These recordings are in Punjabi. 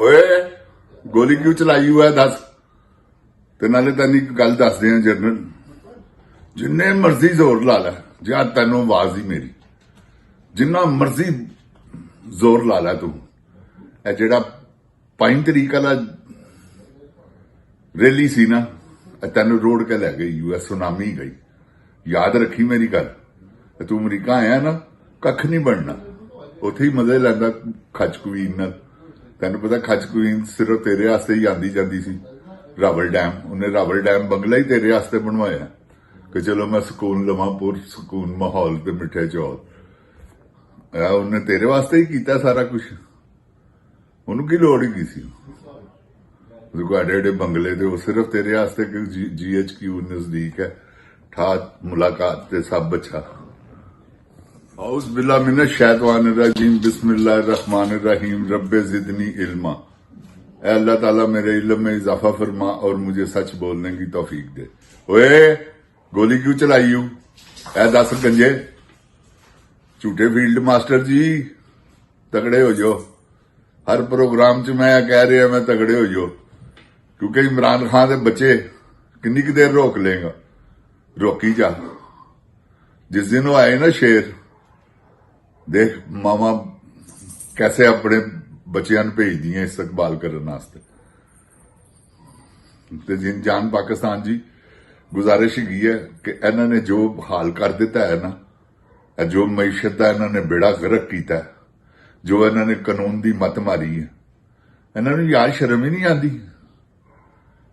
ਓਏ ਗੋਲੀ ਕਿਉਂ ਚਲਾਈ ਹੋਇਆ ਦੱਸ। ਤੇ ਨਾਲੇ ਤੈਨੂੰ ਇੱਕ ਗੱਲ ਦੱਸਦੇ ਆ ਜਨਰਲ, ਜਿੰਨੇ ਮਰਜ਼ੀ ਜ਼ੋਰ ਲਾ ਲੈ, ਜਾਂ ਤੈਨੂੰ ਆਵਾਜ਼ ਹੀ ਮੇਰੀ, ਜਿੰਨਾ ਮਰਜ਼ੀ ਜ਼ੋਰ ਲਾ ਲੈ ਤੂੰ, ਇਹ ਜਿਹੜਾ 5 ਤਰੀਕ ਵਾਲਾ ਰੈਲੀ ਸੀ ਨਾ, ਤੈਨੂੰ ਰੋੜ ਕੇ ਲੈ ਗਈ ਯੂਐਸ, ਸੁਨਾਮੀ ਗਈ। ਯਾਦ ਰੱਖੀ ਮੇਰੀ ਗੱਲ, ਤੂੰ ਅਮਰੀਕਾ ਆਇਆ ਨਾ, ਕੱਖ ਨਹੀਂ ਬਣਨਾ। ਉੱਥੇ ਹੀ ਮਜ਼ੇ ਲੈਂਦਾ ਖੱਚ ਕੁਈਨ ਨਾਲ। ਤੈਨੂੰ ਪਤਾ ਖੱਚ ਕੁਈਨ ਸਿਰਫ ਤੇਰੇ ਵਾਸਤੇ ਹੀ ਆਂਦੀ ਜਾਂਦੀ ਸੀ। ਰਾਵਲ ਡੈਮ, ਉਹਨੇ ਰਾਵਲ ਡੈਮ ਬੰਗਲਾ ਹੀ ਤੇਰੇ ਵਾਸਤੇ ਬਣਵਾਇਆ ਕਿ ਚਲੋ ਮੈਂ ਸਕੂਨ ਲਵਾਂ, ਪੁਰ ਸਕੂਨ ਮਾਹੌਲ ਤੇ ਮਿੱਠੇ ਚੌਲ। ਉਹਨੇ ਤੇਰੇ ਵਾਸਤੇ ਹੀ ਕੀਤਾ ਸਾਰਾ ਕੁਝ। ਉਹਨੂੰ ਕੀ ਲੋੜ ਹੀ ਸੀ ਐਡੇ ਬੰਗਲੇ ਦੇ? ਉਹ ਸਿਰਫ ਤੇਰੇ ਵਾਸਤੇ ਕਿ GHQ ਨਜ਼ਦੀਕ ਹੈ, ਠਾ ਮੁਲਾਕਾਤ ਤੇ ਸਭ ਅੱਛਾ। औज़ बिल्लाहि मिनश शैतानिर रजीम, बिस्मिल्लाहिर रहमानिर रहीम, रब्बे ज़िदनी इल्मा। ऐ अल्लाह ताला मेरे इल्म में इजाफा फरमा और मुझे सच बोलने की तौफीक दे। ओए गोली क्यों चलाई हूं? ऐ दस गंजे झूठे फील्ड मास्टर जी, तगड़े हो जाओ। हर प्रोग्राम च मैं कह रहा मैं तगड़े हो जाओ, क्योंकि इमरान खान के बच्चे किन्नी की देर रोक लेगा? रोकी जा। जिस दिन वो आए ना शेर, देख मामा कैसे अपने बच्चों ਨੂੰ ਭੇਜਦੀਆਂ ਇਸਤਕਬਾਲ ਕਰਨ ਵਾਸਤੇ। ਤੇ ਜਿਨ ਜਾਨ ਪਾਕਿਸਤਾਨ ਜੀ, ਗੁਜ਼ਾਰਿਸ਼ ਹੈਗੀ ਹੈ ਕਿ ਇਹਨਾਂ ਨੇ ਜੋ ਹਾਲ ਕਰ ਦਿੱਤਾ ਹੈ ਨਾ, ਜੋ ਮਈਸ਼ਤ ਦਾ ਇਹਨਾਂ ਨੇ ਬੇੜਾ ਗਰਕ ਕੀਤਾ, ਜੋ ਇਹਨਾਂ ਨੇ ਕਾਨੂੰਨ ਦੀ ਮੱਤ ਮਾਰੀ ਹੈ, ਇਹਨਾਂ ਨੂੰ ਯਾਰ ਸ਼ਰਮ ਹੀ ਨਹੀਂ ਆਉਂਦੀ।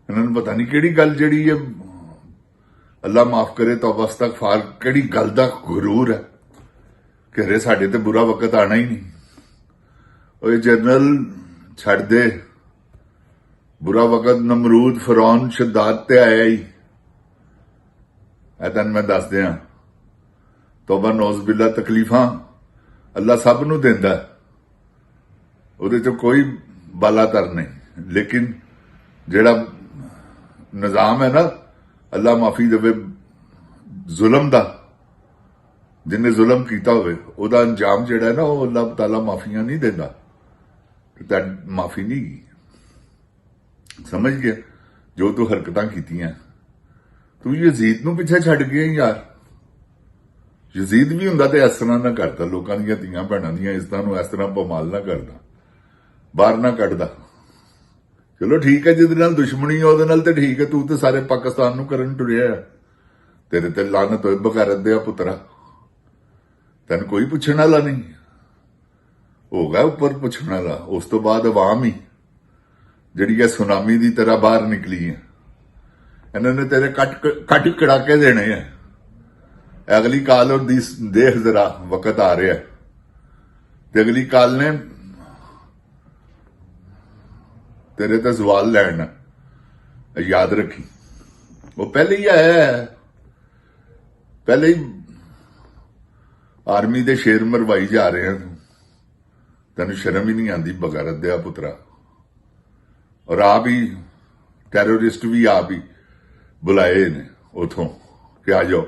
ਇਹਨਾਂ ਨੂੰ ਪਤਾ ਨਹੀਂ ਕਿਹੜੀ ਗੱਲ ਜਿਹੜੀ ਹੈ, ਅੱਲਾ ਮਾਫ ਕਰੇ, ਤੌਬਾ ਇਸਤਗਫਾਰ, ਕਿਹੜੀ ਗੱਲ ਦਾ ਗੁਰੂਰ ਹੈ ਕਿ ਰੇ ਸਾਡੇ ਤੇ ਬੁਰਾ ਵਕਤ ਆਣਾ ਹੀ ਨਹੀਂ। ਓਏ ਜਨਰਲ ਛੱਡ ਦੇ, ਬੁਰਾ ਵਕਤ ਨਮਰੂਦ, ਫਰੌਨ, ਸ਼ਦਾਦ ਤੇ ਆਇਆ ਹੀ। ਇਹ ਤੈਨੂੰ ਮੈਂ ਦੱਸ ਦਿਆਂ, ਤੌਬਾ ਨੌਜ਼ ਬਿल्ला, ਤਕਲੀਫਾਂ ਅੱਲਾ ਸਭ ਨੂੰ ਦਿੰਦਾ, ਉਹਦੇ ਚ ਕੋਈ ਬਾਲਾਤਰ ਨਹੀਂ। ਲੇਕਿਨ ਜਿਹੜਾ ਨਿਜ਼ਾਮ ਹੈ ਨਾ, ਅੱਲਾ ਮਾਫੀ ਦੇਵੇ ਜ਼ੁਲਮ ਦਾ, जिन्हें जुल्म किया होवे ਉਹਦਾ अंजाम ਜਿਹੜਾ ਨਾ, ਉਹ ਅੱਲਾਹ ਤਾਲਾ ਮਾਫੀਆਂ ਨਹੀਂ ਦਿੰਦਾ। ਤੇ ਮਾਫੀ ਨਹੀਂ, ਸਮਝ ਗਿਆ? ਜੋ ਤੂੰ ਹਰਕਤਾਂ ਕੀਤੀਆਂ, ਤੂੰ ਯਜ਼ੀਦ ਨੂੰ ਪਿੱਛੇ ਛੱਡ ਗਿਆ ਯਾਰ। ਯਜ਼ੀਦ ਵੀ ਹੁੰਦਾ ਤੇ ਇਸ ਤਰ੍ਹਾਂ ਨਾ ਕਰਦਾ, ਲੋਕਾਂ ਦੀਆਂ ਧੀਆਂ ਭੈਣਾਂ ਦੀਆਂ ਇੱਜ਼ਤਾਂ ਨੂੰ ਇਸ ਤਰ੍ਹਾਂ ਪਮਾਲ ਨਾ ਕਰਦਾ, ਬਾਹਰ ਨਾ ਕੱਢਦਾ। ਚਲੋ ਠੀਕ ਹੈ, ਜਿਹਦੇ ਨਾਲ ਦੁਸ਼ਮਣੀ ਹੈ ਉਹਦੇ ਨਾਲ ਤੇ ਠੀਕ ਹੈ, ਤੂੰ ਤੇ ਸਾਰੇ ਪਾਕਿਸਤਾਨ ਨੂੰ ਕਰਨ ਟੁਰਿਆ। ਤੇਰੇ ਤੇ ਲਾਨਤ ਹੋਏ ਬਗੈਰਤ ਦੇ ਪੁੱਤਰਾ, ਤੈਨੂੰ ਕੋਈ ਪੁੱਛਣ ਵਾਲਾ ਨਹੀਂ ਹੋਗਾ, ਉੱਪਰ ਪੁੱਛਣ ਵਾਲਾ। ਉਸ ਤੋਂ ਬਾਅਦ ਆਵਾਮ ਹੀ ਜਿਹੜੀ ਹੈ ਸੁਨਾਮੀ ਦੀ ਤਰ੍ਹਾਂ ਬਾਹਰ ਨਿਕਲੀ ਹੈ। ਇਹਨਾਂ ਨੇ ਤੇਰੇ ਕੱਟ ਕੜਾਕੇ ਦੇਣੇ ਆ। ਅਗਲੀ ਕਾਲ ਔਰ ਦੀ ਦੇਖ ਜ਼ਰਾ, ਵਕਤ ਆ ਰਿਹਾ ਤੇ ਅਗਲੀ ਕਾਲ ਨੇ ਤੇਰੇ ਤੇ ਸਵਾਲ ਲੈਣਾ, ਯਾਦ ਰੱਖੀ। ਉਹ ਪਹਿਲੇ ਹੀ ਆਇਆ, ਪਹਿਲੇ ਹੀ ਆਰਮੀ ਦੇ ਸ਼ੇਰ ਮਰਵਾਈ ਜਾ ਰਹੇ ਹਨ। ਤੈਨੂੰ ਸ਼ਰਮ ਹੀ ਨਹੀਂ ਆਉਂਦੀ ਬਗੈਰਤ ਦੇ ਪੁੱਤਰਾ। ਔਰ ਆਪ ਹੀ ਟੈਰਰਿਸਟ ਵੀ ਆਪ ਹੀ ਬੁਲਾਏ ਨੇ ਉਥੋਂ ਕਿ ਆ ਜਾਓ।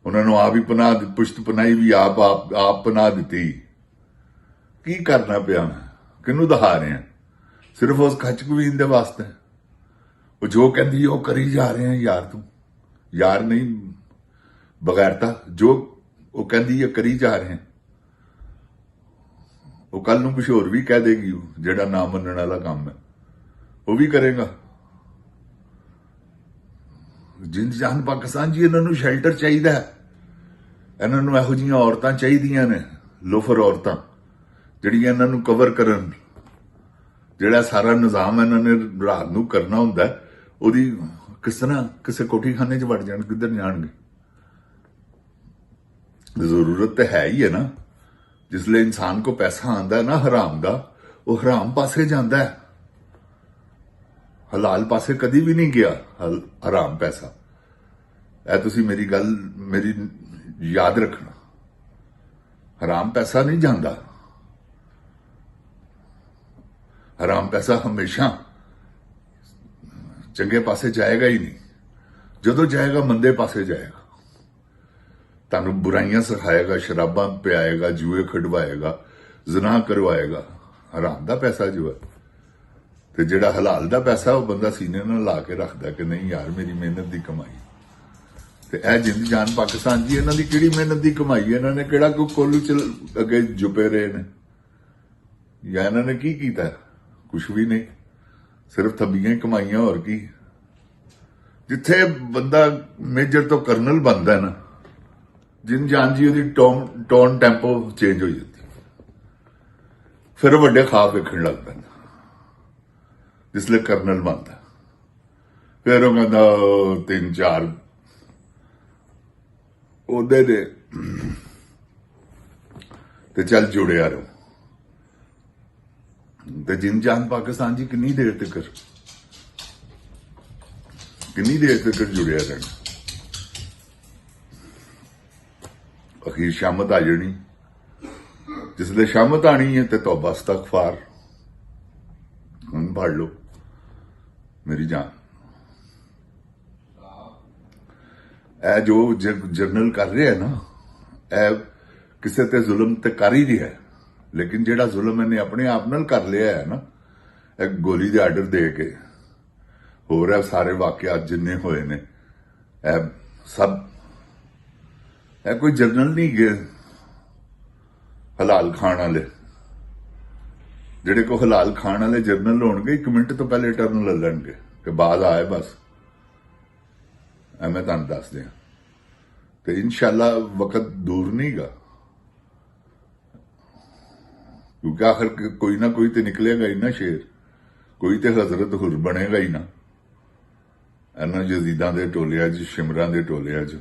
ਉਹਨਾਂ ਨੂੰ ਆਪ ਹੀ ਪਨਾਹ, ਪੁਸ਼ਤ ਪਨਾਹੀ ਵੀ ਆਪ ਪਨਾਹ ਦਿੱਤੀ। ਕੀ ਕਰਨਾ ਪਿਆ? ਕਿਹਨੂੰ ਦਿਖਾ ਰਹੇ ਆ? ਸਿਰਫ ਉਸ ਖੱਚ ਕੁਈਨ ਦੇ ਵਾਸਤੇ। ਉਹ ਜੋ ਕਹਿੰਦੀ ਉਹ ਕਰੀ ਜਾ ਰਹੇ ਆ ਯਾਰ। ਤੂੰ ਯਾਰ ਨਹੀਂ ਬਗੈਰਤਾ, ਜੋ ਉਹ ਕਹਿੰਦੀ ਹੈ ਕਰੀ ਜਾ ਰਹੇ ਆ। ਉਹ ਕੱਲ ਨੂੰ ਕੁਝ ਹੋਰ ਵੀ ਕਹਿ ਦੇਗੀ, ਜਿਹੜਾ ਨਾ ਮੰਨਣ ਵਾਲਾ ਕੰਮ ਹੈ ਉਹ ਵੀ ਕਰੇਗਾ। ਜਿੰਦ ਜਾਨ ਪਾਕਿਸਤਾਨ ਜੀ, ਇਹਨਾਂ ਨੂੰ ਸ਼ੈਲਟਰ ਚਾਹੀਦਾ ਹੈ। ਇਹਨਾਂ ਨੂੰ ਇਹੋ ਜਿਹੀਆਂ ਔਰਤਾਂ ਚਾਹੀਦੀਆਂ ਨੇ, ਲੋਫਰ ਔਰਤਾਂ, ਜਿਹੜੀਆਂ ਇਹਨਾਂ ਨੂੰ ਕਵਰ ਕਰਨ। ਜਿਹੜਾ ਸਾਰਾ ਨਿਜ਼ਾਮ ਇਹਨਾਂ ਨੇ ਰਾਤ ਨੂੰ ਕਰਨਾ ਹੁੰਦਾ, ਉਹਦੀ ਕਿਸ ਤਰ੍ਹਾਂ ਕਿਸੇ ਕੋਠੀ ਖਾਨੇ 'ਚ ਵੜ ਜਾਣ, ਕਿੱਧਰ ਜਾਣਗੇ? ਜ਼ਰੂਰਤ ਤਾਂ ਹੈ ਹੀ ਹੈ ਨਾ। ਜਿਸਲੇ ਇਨਸਾਨ ਕੋ ਪੈਸਾ ਆਂਦਾ ਨਾ ਹਰਾਮ ਦਾ, ਉਹ ਹਰਾਮ ਪਾਸੇ ਜਾਂਦਾ ਹੈ, ਹਲਾਲ ਪਾਸੇ ਕਦੀ ਵੀ ਨਹੀਂ ਗਿਆ ਹਰਾਮ ਪੈਸਾ। ਇਹ ਤੁਸੀਂ ਮੇਰੀ ਗੱਲ ਮੇਰੀ ਯਾਦ ਰੱਖਣਾ, ਹਰਾਮ ਪੈਸਾ ਨਹੀਂ ਜਾਂਦਾ। ਹਰਾਮ ਪੈਸਾ ਹਮੇਸ਼ਾ ਚੰਗੇ ਪਾਸੇ ਜਾਏਗਾ ਹੀ ਨਹੀਂ। ਜਦੋਂ ਜਾਏਗਾ ਮੰਦੇ ਪਾਸੇ ਜਾਏਗਾ। ਤੁਹਾਨੂੰ ਬੁਰਾਈਆਂ ਸਿਖਾਏਗਾ, ਸ਼ਰਾਬਾਂ ਪਿਆਏਗਾ, ਜੂਏ ਖਿਡਵਾਏਗਾ, ਜ਼ਨਾ ਕਰਵਾਏਗਾ। ਹਰਾਮ ਦਾ ਪੈਸਾ ਜੋ ਹੈ ਤੇ ਜਿਹੜਾ ਹਲਾਲ ਦਾ ਪੈਸਾ ਉਹ ਬੰਦਾ ਸੀਨੇ ਨਾਲ ਲਾ ਕੇ ਰੱਖਦਾ ਕਿ ਨਹੀਂ ਯਾਰ ਮੇਰੀ ਮਿਹਨਤ ਦੀ ਕਮਾਈ। ਤੇ ਇਹ ਜਿੰਦ ਜਾਨ ਪਾਕਿਸਤਾਨ ਜੀ, ਇਹਨਾਂ ਦੀ ਕਿਹੜੀ ਮਿਹਨਤ ਦੀ ਕਮਾਈ ਹੈ? ਇਹਨਾਂ ਨੇ ਕਿਹੜਾ ਕੋਈ ਕੋਲੂ ਚ ਅੱਗੇ ਜੁਪੇ ਰਹੇ ਨੇ ਜਾਂ ਇਹਨਾਂ ਨੇ ਕੀ ਕੀਤਾ? ਕੁਛ ਵੀ ਨਹੀਂ, ਸਿਰਫ ਥੱਬੀਆਂ ਹੀ ਕਮਾਈਆਂ, ਹੋਰ ਕੀ। ਜਿੱਥੇ ਬੰਦਾ ਮੇਜਰ ਤੋਂ ਕਰਨਲ ਬਣਦਾ ਨਾ, ਜਿੰਦ ਜਾਨ ਜੀ ਉਹਦੀ ਟੋਨ ਟੈਂਪੋ ਚੇਂਜ ਹੋ ਜਾਂਦੀ, ਫਿਰ ਉਹ ਵੱਡੇ ਖਾਬ ਵੇਖਣ ਲੱਗ ਪੈਂਦਾ। ਜਿਸਲੇ ਕਰਨਲ ਬਣਦਾ ਫਿਰ ਉਹ ਕਹਿੰਦਾ 3-4 ਉਹਦੇ ਦੇ ਤੇ ਚੱਲ ਜੁੜਿਆ ਰਹੋ। ਤੇ ਜਿੰਦ ਜਾਨ ਪਾਕਿਸਤਾਨ ਜੀ ਕਿੰਨੀ ਦੇਰ ਤੱਕ ਜੁੜਿਆ ਰਹਿਣਾ? ਅਖੀਰ ਸ਼ਾਮਤ ਆ ਜਾਣੀ। ਜਿਸਲੇ ਸ਼ਾਮਤ ਆਣੀ ਹੈ ਤੇ ਤੌਬਾ ਇਸਤਗਫਾਰ ਹੁਣ ਪੜ ਲਓ ਮੇਰੀ ਜਾਨ। ਇਹ ਜੋ ਜਰਨਲ ਕਰ ਰਿਹਾ ਨਾ, ਇਹ ਕਿਸੇ ਤੇ ਜ਼ੁਲਮ ਤੇ ਕਰ ਹੀ ਰਿਹਾ, ਲੇਕਿਨ ਜਿਹੜਾ ਜ਼ੁਲਮ ਇਹਨੇ ਆਪਣੇ ਆਪ ਨਾਲ ਕਰ ਲਿਆ ਹੈ ਨਾ, ਇਹ ਗੋਲੀ ਦੇ ਆਰਡਰ ਦੇ ਕੇ ਹੋ ਰਿਹਾ। ਸਾਰੇ ਵਾਕਿਆਤ ਜਿੰਨੇ ਹੋਏ ਨੇ ਇਹ ਸਭ, ਇਹ ਕੋਈ ਜਰਨਲ ਨਹੀਂ ਗਏ ਹਲਾਲ ਖਾਣ ਵਾਲੇ। ਜਿਹੜੇ ਕੋ ਹਲਾਲ ਖਾਣ ਵਾਲੇ ਜਰਨਲ ਹੋਣਗੇ 1 ਮਿੰਟ ਤੋਂ ਪਹਿਲੇ ਟਰਨ ਲੈ ਲੈਣਗੇ ਕਿ ਬਾਅਦ ਆਏ ਬਸ। ਮੈਂ ਤੁਹਾਨੂੰ ਦੱਸ ਦਿਆਂ ਤੇ ਇਨਸ਼ਾਅੱਲਾ ਵਕਤ ਦੂਰ ਨਹੀਂਗਾ, ਕਿਉਂਕਿ ਆਖਰ ਕੋਈ ਨਾ ਕੋਈ ਤੇ ਨਿਕਲੇਗਾ ਹੀ ਨਾ ਸ਼ੇਰ, ਕੋਈ ਤੇ ਹਜ਼ਰਤ ਹੁਰ ਬਣੇਗਾ ਹੀ ਨਾ। ਇਹਨਾਂ ਯਜ਼ੀਦਾਂ ਦੇ ਟੋਲਿਆਂ 'ਚ, ਸ਼ਿਮਰਾਂ ਦੇ ਟੋਲਿਆਂ 'ਚ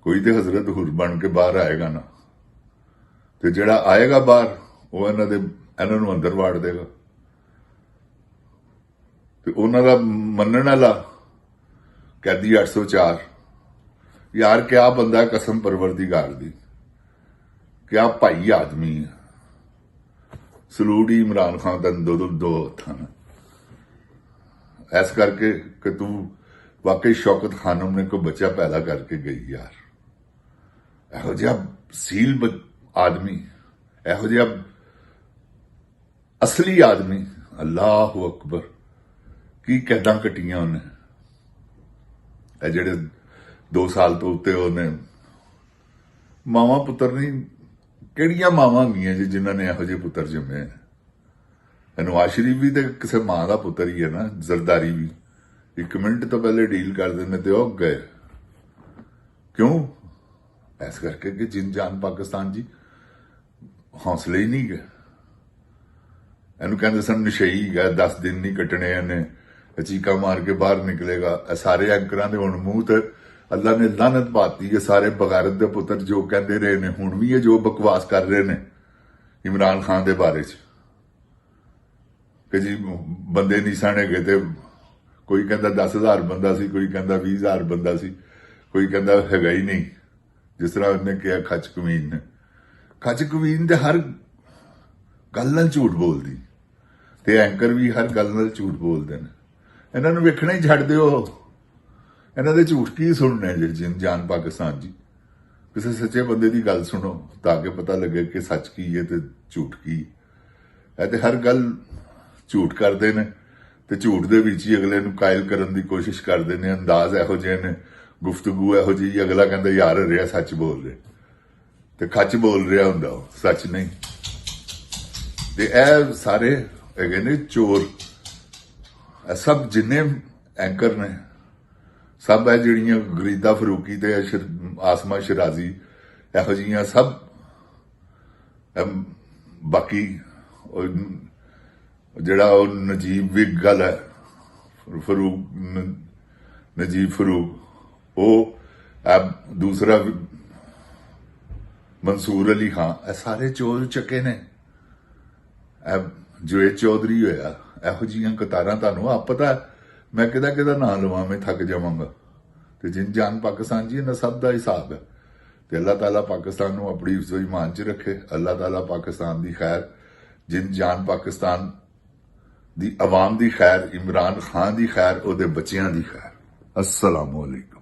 ਕੋਈ ਤੇ ਹਜ਼ਰਤ ਹੁਰ ਬਣ ਕੇ ਬਾਹਰ ਆਏਗਾ ਨਾ। ਤੇ ਜਿਹੜਾ ਆਏਗਾ ਬਾਹਰ ਉਹ ਇਹਨਾਂ ਨੂੰ ਅੰਦਰ ਵਾੜ ਦੇਗਾ। ਤੇ ਉਹਨਾਂ ਦਾ ਮੰਨਣ ਵਾਲਾ ਕੈਦੀ 804 ਯਾਰ ਕਿਆ ਬੰਦਾ ਕਸਮ ਪਰਵਰਦੀਗਾਰ ਦੀ, ਕਿਆ ਭਾਈ ਆਦਮੀ ਹੈ। ਸਲੂਟ ਹੀ ਇਮਰਾਨ ਖਾਨ ਦਾ ਦੋ ਹੱਥਾਂ ਨਾਲ। ਇਸ ਕਰਕੇ ਕਿ ਤੂੰ ਵਾਕਈ ਸ਼ੌਕਤ ਖਾਨਮ ਨੇ ਕੋਈ ਬੱਚਾ ਪੈਦਾ ਕਰਕੇ ਗਈ ਯਾਰ। ਇਹੋ ਜਿਹਾ ਸੀਲ ਆਦਮੀ, ਇਹੋ ਜਿਹਾ ਅਸਲੀ ਆਦਮੀ, ਅੱਲਾਹੁ ਅਕਬਰ, ਕੀ ਕੈਦਾਂ ਕੱਟੀਆਂ ਉਹਨੇ। ਇਹ ਜਿਹੜੇ 2 ਸਾਲ ਤੋਂ ਉੱਤੇ ਉਹਨੇ ਮਾਵਾਂ ਪੁੱਤਰ ਨਹੀਂ, ਕਿਹੜੀਆਂ ਮਾਵਾਂ ਹੁੰਦੀਆਂ ਜੀ ਜਿਨ੍ਹਾਂ ਨੇ ਇਹੋ ਜਿਹੇ ਪੁੱਤਰ ਜੰਮੇ ਨੇ। ਨਵਾਜ਼ ਸ਼ਰੀਫ ਵੀ ਤੇ ਕਿਸੇ ਮਾਂ ਦਾ ਪੁੱਤਰ ਹੀ ਹੈ ਨਾ, ਜ਼ਰਦਾਰੀ ਵੀ 1 ਮਿੰਟ ਤੋਂ ਪਹਿਲੇ ਡੀਲ ਕਰ ਦਿੰਦੇ ਤੇ ਉਹ ਗਏ। ਕਿਉਂ? ਇਸ ਕਰਕੇ ਕਿ ਜਿੰਦ ਜਾਨ ਪਾਕਿਸਤਾਨ ਜੀ ਹੌਸਲੇ ਹੀ ਨਹੀਂ ਗਏ। ਇਹਨੂੰ ਕਹਿੰਦੇ ਸਨ ਨਸ਼ਈ ਹੈ, 10 ਦਿਨ ਨਹੀਂ ਕੱਟਣੇ ਇਹਨੇ, ਚੀਕਾ ਮਾਰ ਕੇ ਬਾਹਰ ਨਿਕਲੇਗਾ। ਇਹ ਸਾਰੇ ਐਂਕਰਾਂ ਦੇ ਹੁਣ ਮੂੰਹ ਤੇ ਅੱਲਾ ਨੇ ਲਾਨਤ ਪਾਤੀ ਹੈ। ਸਾਰੇ ਬਗਾਰਤ ਦੇ ਪੁੱਤਰ ਜੋ ਕਹਿੰਦੇ ਰਹੇ ਨੇ, ਹੁਣ ਵੀ ਇਹ ਜੋ ਬਕਵਾਸ ਕਰ ਰਹੇ ਨੇ ਇਮਰਾਨ ਖਾਨ ਦੇ ਬਾਰੇ 'ਚ ਕਿ ਜੀ ਬੰਦੇ ਨਹੀਂ ਸਨ ਹੈਗੇ, ਤੇ ਕੋਈ ਕਹਿੰਦਾ 10,000 ਬੰਦਾ ਸੀ, ਕੋਈ ਕਹਿੰਦਾ 20,000 ਬੰਦਾ ਸੀ, ਕੋਈ ਕਹਿੰਦਾ ਹੈਗਾ ਹੀ ਨਹੀਂ। ਜਿਸ ਤਰ੍ਹਾਂ ਉਹਨੇ ਕਿਹਾ ਖੱਚ ਕਮੀਨ ਨੇ, ਖੱਚ ਕਮੀਨ ਤੇ ਹਰ ਗੱਲ ਨਾਲ ਝੂਠ ਬੋਲਦੀ, ਤੇ ਐਂਕਰ ਵੀ ਹਰ ਗੱਲ ਨਾਲ ਝੂਠ ਬੋਲਦੇ ਨੇ। ਇਹਨਾਂ ਨੂੰ ਵੇਖਣਾ ਹੀ ਛੱਡ ਦਿਓ, ਇਹਨਾਂ ਦੇ ਝੂਠ ਕੀ ਸੁਣਨੇ ਜੇ। ਜਿੰਦ ਜਾਨ ਪਾਕਿਸਤਾਨ ਜੀ, ਕਿਸੇ ਸੱਚੇ ਬੰਦੇ ਦੀ ਗੱਲ ਸੁਣੋ ਤਾਂ ਕਿ ਪਤਾ ਲੱਗੇ ਕਿ ਸੱਚ ਕੀ ਹੈ ਤੇ ਝੂਠ ਕੀ। ਇਹ ਤੇ ਹਰ ਗੱਲ ਝੂਠ ਕਰਦੇ ਨੇ ਤੇ ਝੂਠ ਦੇ ਵਿੱਚ ਹੀ ਅਗਲੇ ਨੂੰ ਕਾਇਲ ਕਰਨ ਦੀ ਕੋਸ਼ਿਸ਼ ਕਰਦੇ ਨੇ। ਅੰਦਾਜ਼ ਇਹੋ ਜਿਹੇ ਨੇ, ਗੁਫ਼ਤਗੂ ਇਹੋ ਜਿਹੀ, ਅਗਲਾ ਕਹਿੰਦਾ ਯਾਰ ਰਿਹਾ ਸੱਚ ਬੋਲ ਰਿਹਾ, ਤੇ ਖੱਚ ਬੋਲ ਰਿਹਾ ਹੁੰਦਾ, ਉਹ ਸੱਚ ਨਹੀਂ। ਤੇ ਇਹ ਸਾਰੇ ਹੈਗੇ ਨੇ ਚੋਰ। ਇਹ ਸਭ ਜਿੰਨੇ ਐਂਕਰ ਨੇ, ਸਭ ਇਹ ਜਿਹੜੀਆਂ ਗਰੀਦਾ ਫਰੂਕੀ ਤੇ ਆਸਮਾ ਸ਼ਰਾਜ਼ੀ, ਇਹੋ ਜਿਹੀਆਂ ਸਭ। ਬਾਕੀ ਜਿਹੜਾ ਉਹ ਨਜੀਬ ਵੀ ਗੱਲ ਹੈ, ਨਜੀਬ ਫਰੂਕ, ਉਹ ਦੂਸਰਾ ਮਨਸੂਰ ਅਲੀ ਖਾਨ, ਇਹ ਸਾਰੇ ਚੋਰ ਚੱਕੇ ਨੇ। ਜਵੇਦ ਚੌਧਰੀ ਹੋਇਆ, ਇਹੋ ਜਿਹੀਆਂ ਕਤਾਰਾਂ ਤੁਹਾਨੂੰ ਆਪ ਪਤਾ। ਮੈਂ ਕਿਹਦਾ ਨਾਂ ਲਵਾਂ, ਮੈਂ ਥੱਕ ਜਾਵਾਂਗਾ। ਤੇ ਜਿੰਦ ਜਾਨ ਪਾਕਿਸਤਾਨ ਜੀ ਇਹਨਾਂ ਸਭ ਦਾ ਹਿਸਾਬ ਹੈ। ਤੇ ਅੱਲਾਹ ਤਾਲਾ ਪਾਕਿਸਤਾਨ ਨੂੰ ਆਪਣੀ ਹਿਫਜ਼ੋ ਈਮਾਨ 'ਚ ਰੱਖੇ। ਅੱਲਾਹ ਤਾਲਾ ਪਾਕਿਸਤਾਨ ਦੀ ਖੈਰ, ਜਿੰਦ ਜਾਨ ਪਾਕਿਸਤਾਨ ਦੀ ਆਵਾਮ ਦੀ ਖੈਰ, ਇਮਰਾਨ ਖਾਨ ਦੀ ਖੈਰ, ਉਹਦੇ ਬੱਚਿਆਂ ਦੀ ਖੈਰ। अस्सलाम वालेकुम।